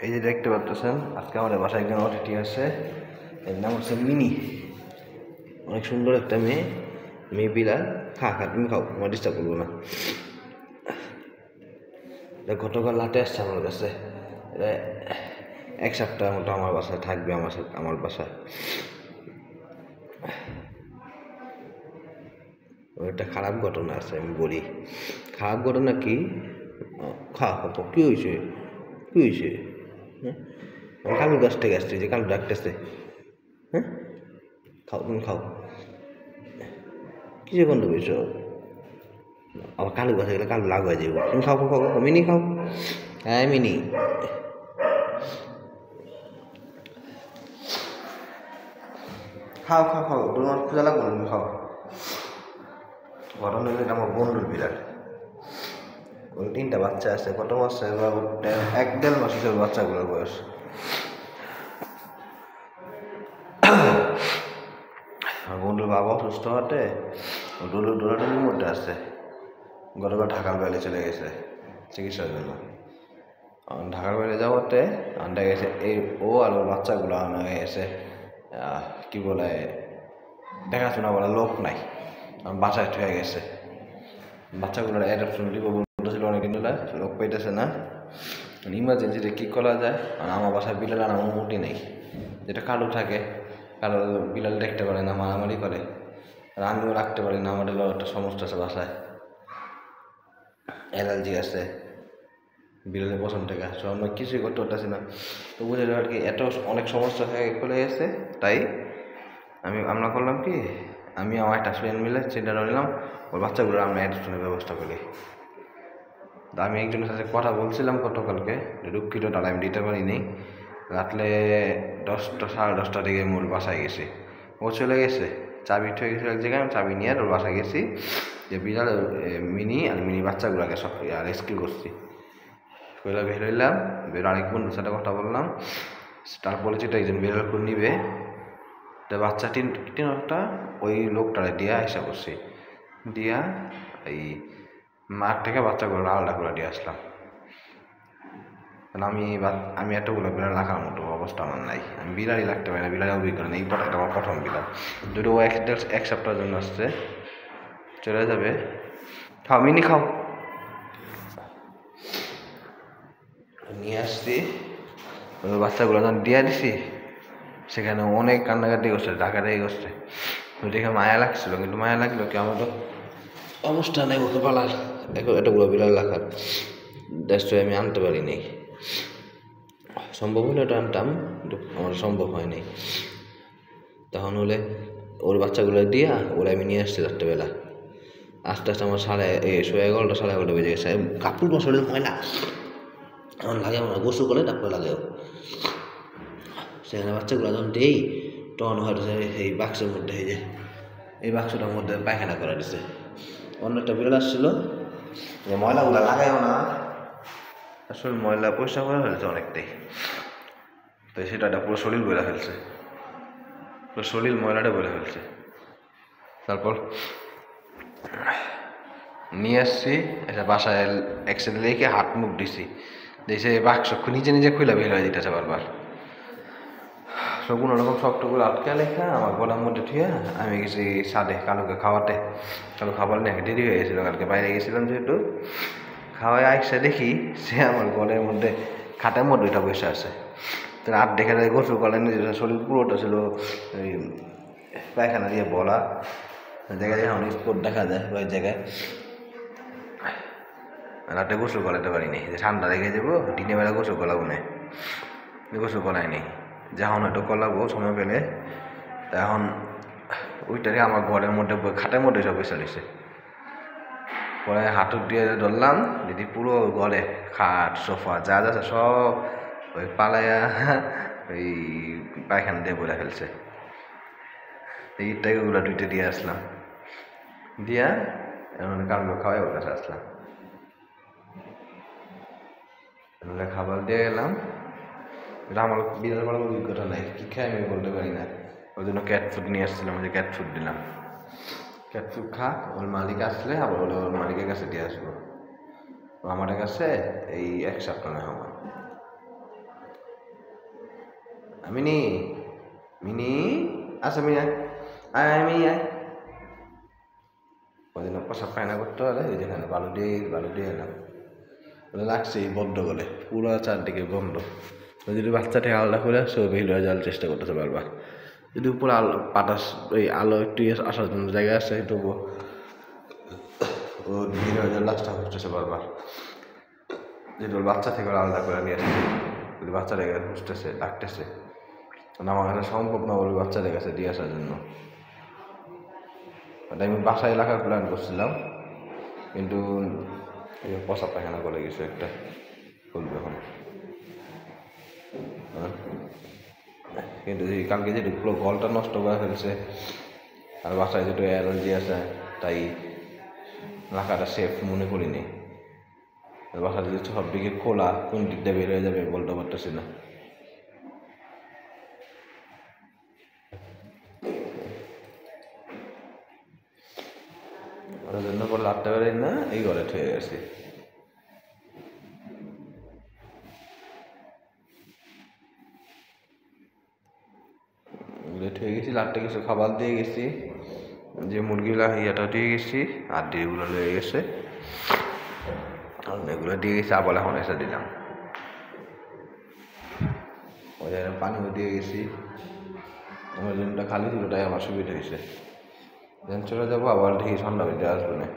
এই যে দেখতে পাচ্ছেন আজকে আমাদের বাসায় একজন অতিথি আসছে। এর নাম হচ্ছে মিনি। অনেক সুন্দর একটা মেয়ে, মেয়ে বিলাল। খা তুমি খাও, তোমার ডিস্টার্ব করবো না। গতকাল রাতে আসছে আমার কাছে। এক সপ্তাহ মতো আমার বাসায় থাকবে, আমার বাসায়। একটা খারাপ ঘটনা আছে, আমি বলি। খারাপ ঘটনা কি? কি হয়েছে? কি হয়েছে? কালু গাছ থেকে আসছে, যে কালু ডাকতেছে। হ্যাঁ, খাও, তুমি খাও। কিসে গন্ধ পেয়েছ? আবার কালু গাছে গেলে কালু লাগ হয়ে যাবো। তুমি খাও খাও খাও, মিনি খাও। হ্যাঁ মিনি, খাও খাও খাও, তোমার খোঁজা লাগবে না, তুমি খাও। ঘটনা হলে আমার বন্ধুর বিড়াল। ওই 3টা বাচ্চা আছে। কত মাস? 1-1.5 মাস হিসেবে বাচ্চাগুলোর বয়স। আমার বন্ধুর বাবা অসুস্থ হতে ডোলাডোলির মধ্যে আছে। গতকাল ঢাকার বাইরে চলে গেছে চিকিৎসার জন্য। ঢাকার বাইরে যাওয়াতে আন্ডা গেছে এই ও আর ওর বাচ্চাগুলো আনা গেছে। কি বলে, দেখাশোনা বলার লোক নাই, বাসায় হয়ে গেছে। বাচ্চাগুলোর অ্যাডাপশন দিব বলতেছিল অনেকদিন ধরে, লোক পাইতেছে না। ইমার্জেন্সিতে কী করা যায়? আর আমার বাসায় বিড়াল আনার অনুমতি নেই। যেটা কালো থাকে, কালো বিড়াল দেখতে পারে না, মারামারি করে। আর আমিও রাখতে পারি না, আমাদের একটা সমস্যা আছে বাসায়, অ্যালার্জি আছে, বিড়ালের পছন্দ থেকে। সো আমরা কিছুই করতে পারতেছি না। তো বুঝে আর কি, এত অনেক সমস্যা হয়ে চলে গেছে। তাই আমরা করলাম কি, আমি আমার একটা ফ্রেন্ড মিলে চিন্তা নিলাম ওর বাচ্চাগুলো আমরা অ্যাডপশনের ব্যবস্থা করি। তা আমি একজনের সাথে কথা বলছিলাম গতকালকে, দুঃখিত তারা আমি দিতে পারিনি। রাত্রে 10টা 10:30টার দিকে মোর বাসায় গেছি। ও চলে গেছে, চাবি ঠয়ে গেছিল এক জায়গায়, আমি চাবি নিয়ে ওর বাসায় গেছি। যে বিড়াল মিনি আর মিনি বাচ্চাগুলোকে সব রেস্কিউ করছি। বেলা বের হইলাম, বের আরেক বন্ধুর সাথে কথা বললাম। তার পরিচিত একজন বিড়াল করে নিবে, তা বাচ্চা তিনটা ওই লোকটারে দিয়া এসে করছি। দিয়া এই মাঠ থেকে বাচ্চাগুলো আলাদা করে দিয়ে আসলাম। আমি এতগুলো বিড়াল রাখার মতো অবস্থা আমার নাই। আমি বিড়ালই রাখতে পারি না, বিড়ালের অভিজ্ঞতা নেই। এটা আমার প্রথম বিড়াল। দুটো ও এক সপ্তাহের জন্য আসছে, চলে যাবে। খাও মিনি খাও। নিয়ে আসছি, ওই বাচ্চাগুলো যখন দিয়ে দিছি, সেখানে অনেক কান্নাকাটি করছে, ঢাকাটাই করছে। ওই দেখে মায়া লাগছিল, কিন্তু মায়া লাগলো কি, আমার তো অবস্থা নেই ওকে পালার, এতগুলো বিড়াল রাখার। দেশটা আমি আনতে পারিনি। সম্ভব হলে ওটা আনতাম, কিন্তু আমার সম্ভব হয়নি। তখন হলে ওর বাচ্চাগুলো দিয়া ওরা আমি নিয়ে আসছি রাত্রেবেলা। আস্তে আস্তে আমার 11:30 11:30 বেজে গেছে। কাপড় শরীর ময়লা, আমার লাগে না, গোসল করে তারপরে লাগেও। সেখানে বাচ্চাগুলো যখন দেই, তখন হয়তো এই বাক্সের মধ্যে, এই বাক্সটার মধ্যে পায়খানা করা দিছে। অন্য একটা বিড়াল আসছিল, যে ময়লাগুলো লাগাইও না, আসলে ময়লা পরিষ্কার করা ফেলছে অনেকটাই। তো সেটা পুরো শরীর বইলা ফেলছে, পুরো শরীর ময়লাটা বইলা ফেলছে। তারপর নিয়ে আসছি, এটা বাসায় একসাথে রেখে হাত মুখ দিছি, দেখছে বাক্স নিজে নিজে খুলে বের হয়ে দিতেছে বারবার। সব কোনো রকম শক্তগুলো আটকে লেখা আমার গলার মধ্যে থুয়ে আমি গেছি সাদে কালুকে খাওয়াতে। কালু খাবার নিয়ে দেরি হয়ে গেছিলো, কালকে বাইরে গেছিলাম যেহেতু। খাওয়াই আইসা দেখি সে আমার গলের মধ্যে খাটের মধ্যে ওইটা বসে আছে। তো রাত দেখে গোসল করলেন, শরীর পুরোটা ছিল ওই পায়খানা দিয়ে বলা জায়গায়, এখন স্পট দেখা যায় ওই জায়গায়। রাতে গোসল করাতে পারিনি, যে ঠান্ডা লেগে যাবো, দিনের বেলা গোসল করাবো না, গোসল করায়নি। যখন হয়তো কলাবো সময় পেলে, তখন ওইটাকে আমার ঘরের মধ্যে খাটের মধ্যে সব বসে রয়েছে। পরে হাঁটুর দিয়ে ধরলাম, যদি পুরো ঘরে খাট সোফা যা যাচ্ছে সব ওই পালাইয়া ওই পায়খানা দিয়ে বলে ফেলছে। এইটাকে ওগুলো দুইটা দিয়ে আসলাম, দিয়া এমন কারগুলো খাওয়াই ওর কাছে আসলাম। খাবার দিয়ে গেলাম। এটা আমার বিড়াল পালার অভিজ্ঞতা নাই, কি খাই আমি বলতে পারি না। ওই জন্য ক্যাট ফুড নিয়ে আসছিলাম, ওই যে ক্যাট ফুড দিলাম। ক্যাট ফুড খা, ওর মালিক আসলে আবার ওর মালিকের কাছে দিয়ে আসবো। আমাদের কাছে এই 1 সপ্তাহ নয় আমার। মিনি মিনি আসো মিনি আয় আয় মিনি আয় ওদিন প্রসাব পায়না করতে পারে ওই যেখানে বালু দিয়ে এলাম বলে লাগছে বন্ধ করে পুরো চারদিকে বন্ধ যদি বাচ্চাটাকে আলাদা করে সে বেরিয়ে হয়ে যাওয়ার চেষ্টা করতেছে বারবার যদি উপরে আলো বাতাস ওই আলো একটু আসার জন্য জায়গা আছে তবুও ও বেরিয়ে হয়ে যাওয়ার লাস্টটা খুঁজতেছে বারবার যেটা বাচ্চা থেকে আলাদা করে নিয়ে আসছে যদি বাচ্চাটাকে খুঁজতেছে ডাকতেছে আমার কাছে সম্ভব না বলে বাচ্চাদের কাছে দিয়ে আসার জন্য আমি বাসা এলাকার প্ল্যান করছিলাম কিন্তু প্রসাব পায়খানা করে গেছে একটা খুলবে এখন কিন্তু কালকে যেটু পুরো গলটা নষ্ট করে ফেলছে আর বাসায় যেটু অ্যালার্জি আছে তাই রাখাটা সেফ মনে করিনি বাসাটা যে সব দিকে খোলা কোন দিকটা বের হয়ে যাবে বলতে পারতেছি না ওর জন্য বলে লাটতে পারি না এই ঘরে ঠয়ে গেছি লেট হয়ে গেছি লাটতে কিছু খাবার দিয়ে গেছি যে মুরগিগুলা ইয়েটা দিয়ে গেছি আর ডিমগুলো লেগে গেছে এগুলো দিয়ে গেছি আবার এখন এসে দিলাম ওই পানিও দিয়ে গেছি আমার জমিটা খালি ছিল তাই আমার সুবিধা হয়েছে দেন চলে যাবো আবার দেখি সন্ধ্যা বেঁধে আসবো না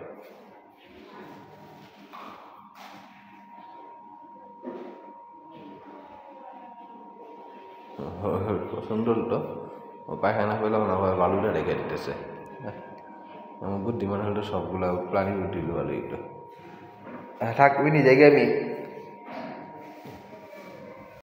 সুন্দর তো ও পায়খানা পেলাম না আবার বালুটা রেখে দিতেছে আমার বুদ্ধিমান হলে সবগুলা প্রাণী বুদ্ধি ভালো একটু থাকবি নি জায়গায় আমি